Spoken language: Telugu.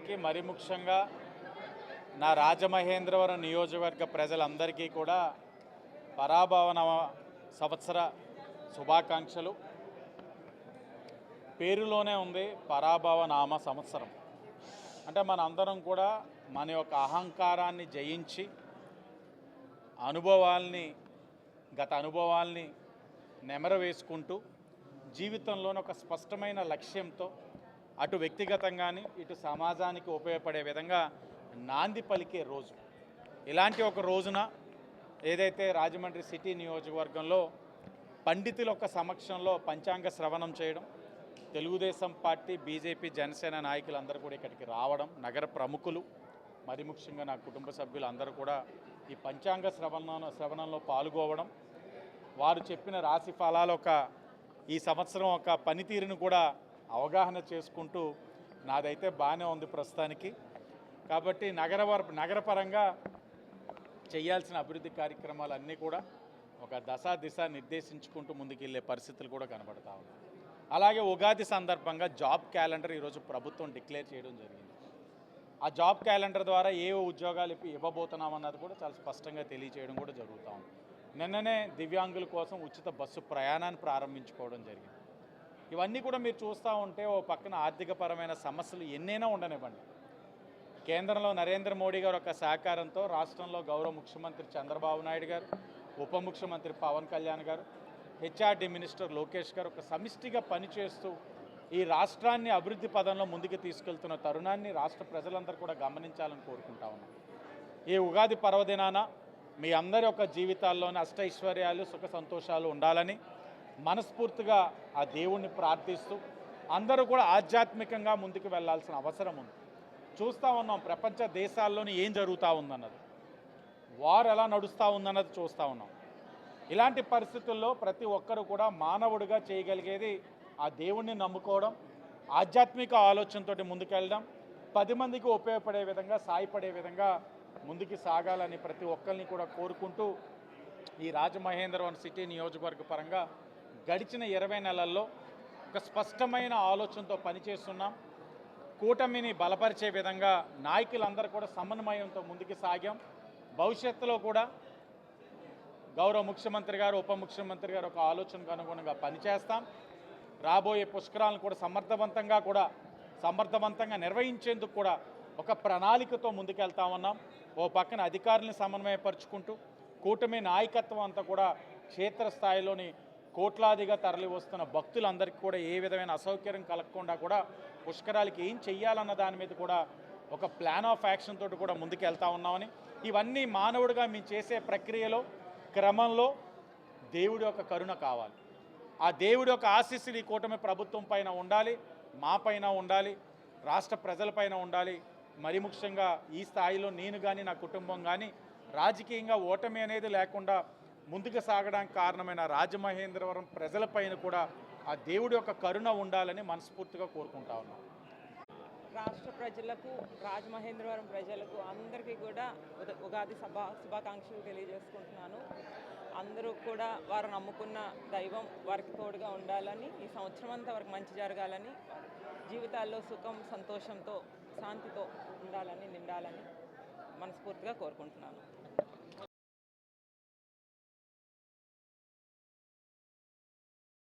అందరికీ మరి ముఖ్యంగా నా రాజమహేంద్రవరం నియోజకవర్గ ప్రజలందరికీ కూడా పరాభవన సంవత్సర శుభాకాంక్షలు. పేరులోనే ఉంది పరాభవనామ సంవత్సరం. అంటే మనందరం కూడా మన యొక్క అహంకారాన్ని జయించి గత అనుభవాల్ని నెమరవేసుకుంటూ జీవితంలోని ఒక స్పష్టమైన లక్ష్యంతో అటు వ్యక్తిగతంగాని ఇటు సమాజానికి ఉపయోగపడే విధంగా నాంది పలికే రోజు. ఇలాంటి ఒక రోజున ఏదైతే రాజమండ్రి సిటీ నియోజకవర్గంలో పండితుల యొక్క సమక్షంలో పంచాంగ శ్రవణం చేయడం, తెలుగుదేశం పార్టీ, బీజేపీ, జనసేన నాయకులందరూ కూడా ఇక్కడికి రావడం, నగర ప్రముఖులు మరి ముఖ్యంగా నా కుటుంబ సభ్యులు అందరూ కూడా ఈ పంచాంగ శ్రవణంలో పాల్గొవడం, వారు చెప్పిన రాశి ఫలాలు ఈ సంవత్సరం ఒక పనితీరును కూడా అవగాహన చేసుకుంటూ నాదైతే బాగానే ఉంది ప్రస్తుతానికి. కాబట్టి నగరపరంగా చేయాల్సిన అభివృద్ధి కార్యక్రమాలన్నీ కూడా ఒక దిశ నిర్దేశించుకుంటూ ముందుకెళ్ళే పరిస్థితులు కూడా కనబడతా ఉన్నాయి. అలాగే ఉగాది సందర్భంగా జాబ్ క్యాలెండర్ ఈరోజు ప్రభుత్వం డిక్లేర్ చేయడం జరిగింది. ఆ జాబ్ క్యాలెండర్ ద్వారా ఏ ఉద్యోగాలు ఇవ్వబోతున్నామన్నది కూడా చాలా స్పష్టంగా తెలియచేయడం కూడా జరుగుతూ ఉంది. నిన్ననే దివ్యాంగుల కోసం ఉచిత బస్సు ప్రయాణాన్ని ప్రారంభించుకోవడం జరిగింది. ఇవన్నీ కూడా మీరు చూస్తూ ఉంటే ఓ పక్కన ఆర్థికపరమైన సమస్యలు ఎన్నైనా ఉండనివ్వండి, కేంద్రంలో నరేంద్ర మోడీ గారు ఒక సహకారంతో రాష్ట్రంలో గౌరవ ముఖ్యమంత్రి చంద్రబాబు నాయుడు గారు, ఉప ముఖ్యమంత్రి పవన్ కళ్యాణ్ గారు, హెచ్ఆర్డీ మినిస్టర్ లోకేష్ గారు ఒక సమిష్టిగా పనిచేస్తూ ఈ రాష్ట్రాన్ని అభివృద్ధి పదంలో ముందుకు తీసుకెళ్తున్న తరుణాన్ని రాష్ట్ర ప్రజలందరూ కూడా గమనించాలని కోరుకుంటా ఉన్నాం. ఈ ఉగాది పర్వదినాన మీ అందరి యొక్క జీవితాల్లోని అష్టైశ్వర్యాలు, సుఖ సంతోషాలు ఉండాలని మనస్ఫూర్తిగా ఆ దేవుణ్ణి ప్రార్థిస్తూ అందరూ కూడా ఆధ్యాత్మికంగా ముందుకు వెళ్లాల్సిన అవసరం ఉంది. చూస్తూ ఉన్నాం ప్రపంచ దేశాల్లోని ఏం జరుగుతూ ఉందన్నది, వార్ ఎలా నడుస్తూ ఉందన్నది చూస్తూ ఉన్నాం. ఇలాంటి పరిస్థితుల్లో ప్రతి ఒక్కరు కూడా మానవుడిగా చేయగలిగేది ఆ దేవుణ్ణి నమ్ముకోవడం, ఆధ్యాత్మిక ఆలోచనతో ముందుకెళ్ళడం, 10 మందికి ఉపయోగపడే విధంగా, సాయపడే విధంగా ముందుకు సాగాలని ప్రతి ఒక్కరిని కూడా కోరుకుంటూ ఈ రాజమహేంద్రవరం సిటీ నియోజకవర్గ పరంగా గడిచిన 20 నెలల్లో ఒక స్పష్టమైన ఆలోచనతో పనిచేస్తున్నాం. కూటమిని బలపరిచే విధంగా నాయకులందరూ కూడా సమన్వయంతో ముందుకు సాగాం. భవిష్యత్తులో కూడా గౌరవ ముఖ్యమంత్రి గారు, ఉప ముఖ్యమంత్రి గారు ఒక ఆలోచనకు అనుగుణంగా పనిచేస్తాం. రాబోయే పుష్కరాలను కూడా సమర్థవంతంగా నిర్వహించేందుకు కూడా ఒక ప్రణాళికతో ముందుకెళ్తా ఉన్నాం. ఓ పక్కన అధికారులను సమన్వయపరుచుకుంటూ కూటమి నాయకత్వం అంతా కూడా క్షేత్రస్థాయిలోని కోట్లాదిగా తరలి వస్తున్న భక్తులందరికీ కూడా ఏ విధమైన అసౌకర్యం కలగకుండా కూడా పుష్కరాలకి ఏం చెయ్యాలన్న దాని మీద కూడా ఒక ప్లాన్ ఆఫ్ యాక్షన్ తోటి కూడా ముందుకెళ్తా ఉన్నామని, ఇవన్నీ మానవుడిగా మేము చేసే ప్రక్రియలో క్రమంలో దేవుడి యొక్క కరుణ కావాలి. ఆ దేవుడి యొక్క ఆశీస్సులు ఈ కూటమి ప్రభుత్వం పైన ఉండాలి, మా పైన ఉండాలి, రాష్ట్ర ప్రజలపైన ఉండాలి. మరి ముఖ్యంగా ఈ స్థాయిలో నేను కానీ నా కుటుంబం కానీ రాజకీయంగా ఓటమి అనేది లేకుండా ముందుకు సాగడానికి కారణమైన రాజమహేంద్రవరం ప్రజలపైన కూడా ఆ దేవుడి యొక్క కరుణ ఉండాలని మనస్ఫూర్తిగా కోరుకుంటా ఉన్నాం. రాష్ట్ర ప్రజలకు, రాజమహేంద్రవరం ప్రజలకు అందరికీ కూడా ఉగాది శుభాకాంక్షలు తెలియజేసుకుంటున్నాను. అందరూ కూడా వారు నమ్ముకున్న దైవం వారికి తోడుగా ఉండాలని, ఈ సంవత్సరం అంతా వారికి మంచి జరగాలని, జీవితాల్లో సుఖం, సంతోషంతో, శాంతితో ఉండాలని, నిండాలని మనస్ఫూర్తిగా కోరుకుంటున్నాను.